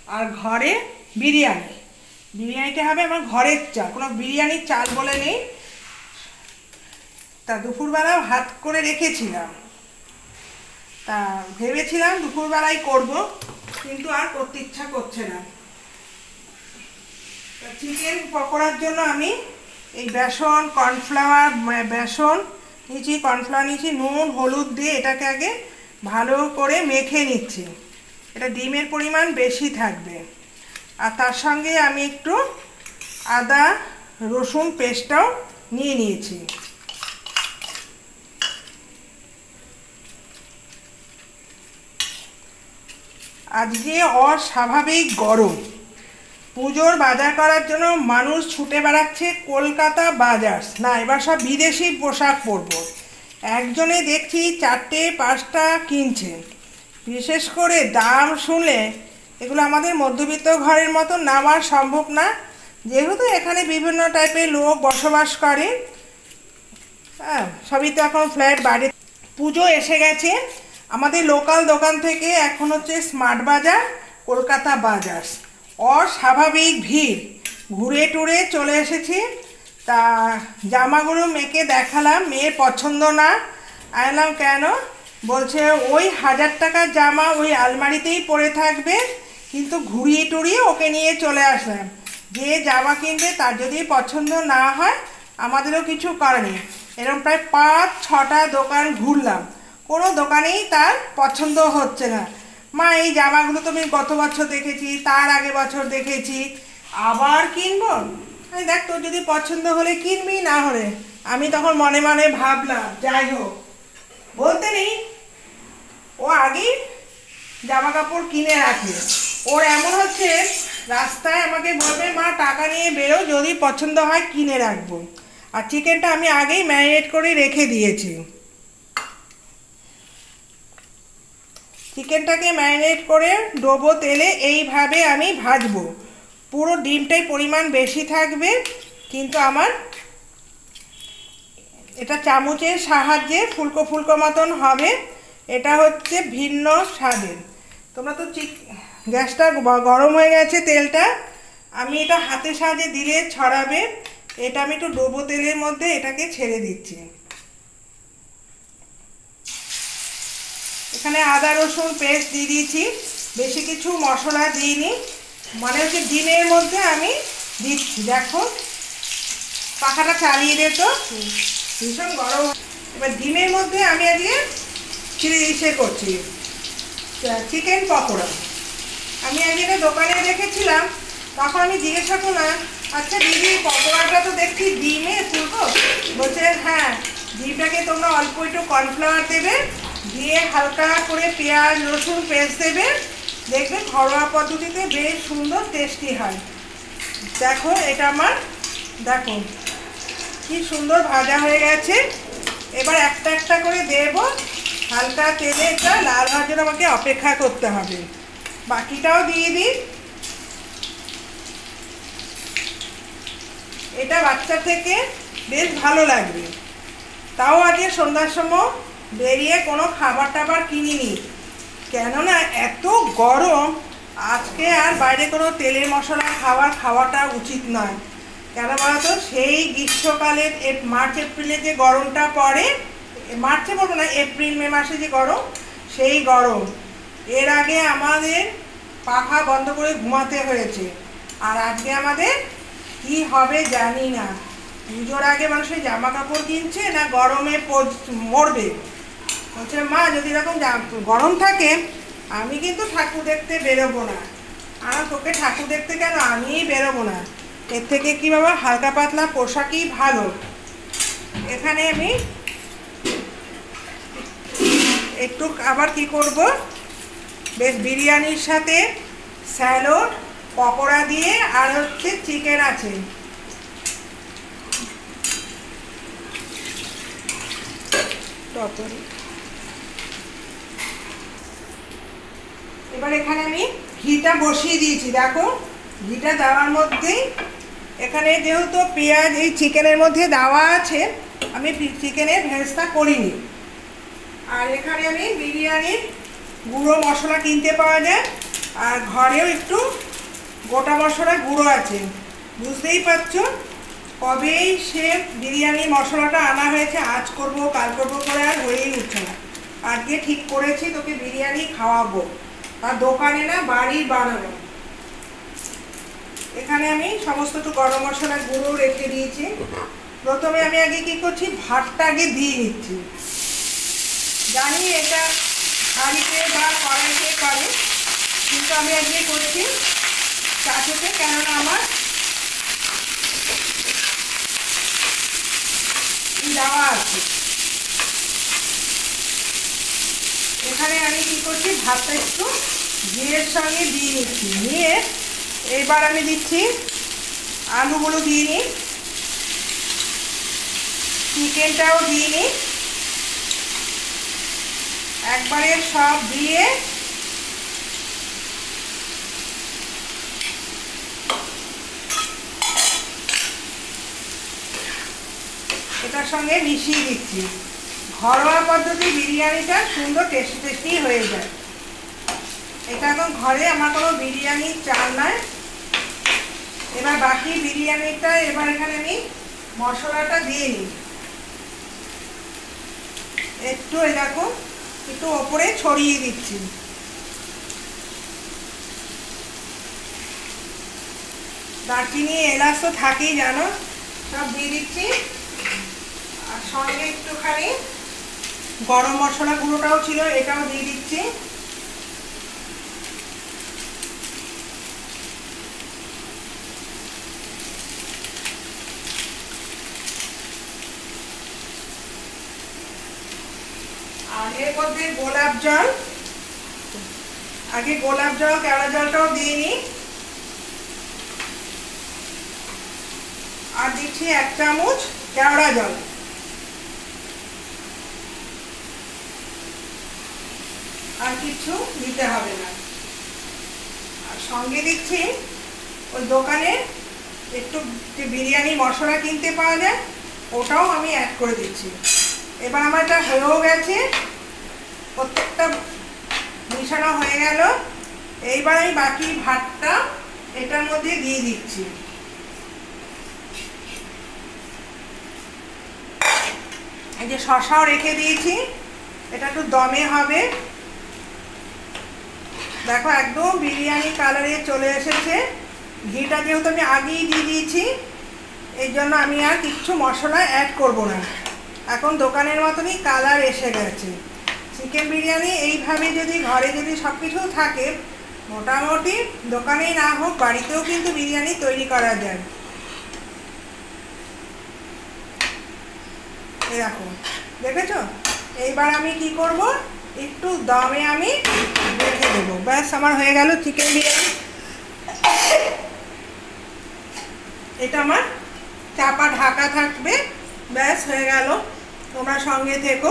আর ঘরে বিরিয়ানি। বিরিয়ানিটা হবে আমার ঘরের চাল, কোনো বিরিয়ানির চাল বলে নেই। তা দুপুরবেলা ভাত করে রেখেছিলাম, তা ভেবেছিলাম দুপুরবেলায় করব, কিন্তু আর করতে ইচ্ছা করছে না। তা চিকেন পকোড়ার জন্য আমি এই বেসন, কর্নফ্লাওয়ার, বেসন নিয়েছি, কর্নফ্লাওয়ার নিয়েছি, নুন হলুদ দিয়ে এটাকে আগে ভালো করে মেখে নিচ্ছি। এটা ডিমের পরিমাণ বেশি থাকবে। আর তার সঙ্গে আমি একটু আদা রসুন পেস্টটাও নিয়ে নিয়েছি। আজকে অস্বাভাবিক গরম, পুজোর বাজার করার জন্য মানুষ ছুটে বেড়াচ্ছে কলকাতা বাজার। না, এবার সব বিদেশি পোশাক পরবো। একজনে দেখছি 4টে 5টা কিনছে। বিশেষ করে দাম শুনলে এগুলো আমাদের মধ্যবিত্ত ঘরের মতো নেওয়া সম্ভব না, যেহেতু এখানে বিভিন্ন টাইপের লোক বসবাস করে। হ্যাঁ, সবই তো এখন ফ্ল্যাট বাড়ি। পুজো এসে গেছে, আমাদের লোকাল দোকান থেকে এখন হচ্ছে স্মার্ট বাজার, কলকাতা বাজার। অস্বাভাবিক ভিড়, ঘুরে টুরে চলে এসেছি। তা জামাগুলো মেয়েকে দেখালাম, মেয়ের পছন্দ না। আনলাম কেন, বলছে ওই 1000 টাকার জামা ওই আলমারিতেই পরে থাকবে। কিন্তু ঘুরিয়ে টুরিয়ে ওকে নিয়ে চলে আসলাম। যে জামা কিনবে তার যদি পছন্দ না হয় আমাদেরও কিছু করার নেই। এরকম প্রায় 5-6টা দোকান ঘুরলাম, কোনো দোকানেই তার পছন্দ হচ্ছে না। মা এই জামাগুলো তো আমি গত বছর দেখেছি, তার আগে বছর দেখেছি, আবার কিনবো? দেখ, তোর যদি পছন্দ হলে কিনবি, না হলে। আমি তখন মনে মনে ভাবলাম যাই হোক, বলতে নেই, ও আগেই জামা কাপড় কিনে রাখে। ওর এমন হচ্ছে রাস্তায় আমাকে বলবে মা টাকা নিয়ে বেরো, যদি পছন্দ হয় কিনে রাখবো। আর চিকেনটা আমি আগেই ম্যারিনেট করে রেখে দিয়েছি। চিকেনটাকে ম্যারিনেট করে ডোবো তেলে এইভাবে আমি ভাজবো। পুরো ডিমটাই পরিমাণ বেশি থাকবে, কিন্তু আমার এটা চামচের সাহায্যে ফুলকো ফুলকো মতন হবে। এটা হচ্ছে ভিন্ন স্বাদের। তোমরা তো গ্যাসটা গরম হয়ে গেছে, তেলটা আমি এটা হাতের সাহায্যে দিলে ছড়াবে। এটা আমি একটু ডোবো তেলের মধ্যে এটাকে ছেড়ে দিচ্ছি। এখানে আদা রসুন পেস্ট দিয়ে দিয়েছি, বেশি কিছু মশলা দিইনি। মানে হচ্ছে ডিমের মধ্যে আমি দিচ্ছি। দেখো, পাখাটা চালিয়ে দে তো, ভীষণ গরম। এবার ডিমের মধ্যে আমি আজকে ইসে করছি চিকেন পকোড়া। আমি আজকে এটা দোকানে দেখেছিলাম, তখন আমি জিজ্ঞাসা করলাম, আচ্ছা দিদি পকোড়াটা তো দেখছি ডিমে ফুলকো। বলছে হ্যাঁ, ডিমটাকে তোমরা অল্প একটু কর্নফ্লাওয়ার দেবে, দিয়ে হালকা করে পেঁয়াজ রসুন পেস্ট দেবে, দেখবে ঘরোয়া পদ্ধতিতে বেশ সুন্দর টেস্টি হয়। দেখো এটা আমার, দেখো কি সুন্দর ভাজা হয়ে গেছে। এবার একটা একটা করে দেব, হালকা তেলে এটা লাল হওয়ার জন্য আমাকে অপেক্ষা করতে হবে। বাকিটাও দিয়ে দিই। এটা বাচ্চা থেকে বেশ ভালো লাগবে। তাও আজকে সন্ধ্যার সময় বেরিয়ে কোনো খাবার টাবার কিনিনি, কেননা এত গরম। আজকে আর বাইরে কোনো তেলের মশলা খাওয়াটা উচিত নয়। কেন বলতো, সেই গ্রীষ্মকালের মার্চ এপ্রিলে যে গরমটা পড়ে, মার্চে বলবো না, এপ্রিল মে মাসে যে গরম, সেই গরম। এর আগে আমাদের পাখা বন্ধ করে ঘুমাতে হয়েছে, আর আজকে আমাদের কি হবে জানি না। পুজোর আগে মানুষের জামা কাপড় কিনছে না গরমে মরবে। বলছে মা যদি এরকম গরম থাকে আমি কিন্তু ঠাকুর দেখতে বেরোবো না। আর তোকে ঠাকুর দেখতে কেন, আমিই বেরোবো না। এর থেকে কি বাবা, হালকা পাতলা পোশাকই ভালো। এখানে আমি একটু আবার কি করব, বেশ বিরিয়ানির সাথে স্যালাড, পকোড়া দিয়ে, আর হচ্ছে চিকেন আছে। এবার এখানে আমি ঘিটা বসিয়ে দিয়েছি। দেখো, ঘিটা দেওয়ার মধ্যেই এখানে যেহেতু পেঁয়াজ এই চিকেনের মধ্যে দেওয়া আছে, আমি চিকেনের ভেজটা করিনি। আর এখানে আমি বিরিয়ানির গুঁড়ো মশলা কিনতে পাওয়া যায়, আর ঘরেও একটু গোটা মশলা গুঁড়ো আছে। বুঝতেই পারছো কবেই সে বিরিয়ানি মশলাটা আনা হয়েছে, আজ করব কাল করবো করে আর হয়েই উঠছে না। আজকে ঠিক করেছি তোকে বিরিয়ানি খাওয়াবো, আর দোকানে না, বাড়ি বানানো। এখানে আমি সমস্ত একটু গরম মশলা গুঁড়ো রেখে দিয়েছি। প্রথমে আমি আগে কি করছি, ভাতটা আগে দিয়ে নিচ্ছি। জানি এটা হাঁড়িতে বা কড়াইতে করে, কিন্তু আমি আজকে করছি চাটুতে, কেননা আমার দেওয়া আছে। এখানে আমি কি করছি, ভাতটা একটু ঘিয়ের সঙ্গে দিয়ে নিচ্ছি। নিয়ে এবার আমি দিচ্ছি আলুগুলো দিয়ে নিই, চিকেনটাও দিয়ে নিই, একবারে সব দিয়ে এটার সঙ্গে মিশিয়ে দিচ্ছি। ঘরোয়া পদ্ধতি বিরিয়ানিটা সুন্দর টেস্টি টেস্টি হয়ে যায়। এটা এখন ঘরে আমার কোনো বিরিয়ানি চাল নয়। এবার বাকি বিরিয়ানিটা এবার এখানে আমি মশলাটা দিয়ে নিই। একটু দেখো একটু ওপরে ছড়িয়ে দিচ্ছি। দারচিনি এলাচ তো থাকেই জানো, সব দিয়ে দিচ্ছি। আর সঙ্গে একটুখানি গরম মশলা গুঁড়োটাও ছিল, এটাও দিয়ে দিচ্ছি। আর এর মধ্যে গোলাপ জল, আগে গোলাপ জল কেওড়া জলটাও দিয়ে নিই। আর দিচ্ছি 1 চামচ কেওড়া জল। আর কিছু দিতে হবে না। আর সঙ্গে দিচ্ছি ওই দোকানে একটু যে বিরিয়ানি মশলা কিনতে পাওয়া যায়, ওটাও আমি অ্যাড করে দিচ্ছি। এবার আমার এটা হয়েও গেছে, প্রত্যেকটা মিশানো হয়ে গেল। এইবার আমি বাকি ভাতটা এটার মধ্যে দিয়ে দিচ্ছি। এই যে শসাও রেখে দিয়েছি, এটা একটু দমে হবে। দেখো একদম বিরিয়ানি কালারে চলে এসেছে। ঘিটা যেহেতু আমি আগেই দিয়ে দিয়েছি, এই জন্য আমি আর কিচ্ছু মশলা অ্যাড করব না। এখন দোকানের মতনই কালার এসে গেছে। চিকেন বিরিয়ানি এইভাবে যদি ঘরে যদি সব কিছু থাকে, মোটামুটি দোকানেই না হোক বাড়িতেও কিন্তু বিরিয়ানি তৈরি করা যায়। এরকম দেখেছো। এইবার আমি কি করব, একটু দমে আমি রেখে দেবো। ব্যাস আমার হয়ে গেল চিকেন বিরিয়ানি। এটা আমার চাপা ঢাকা থাকবে, ব্যাস হয়ে গেল। তোমরা সঙ্গে থেকো।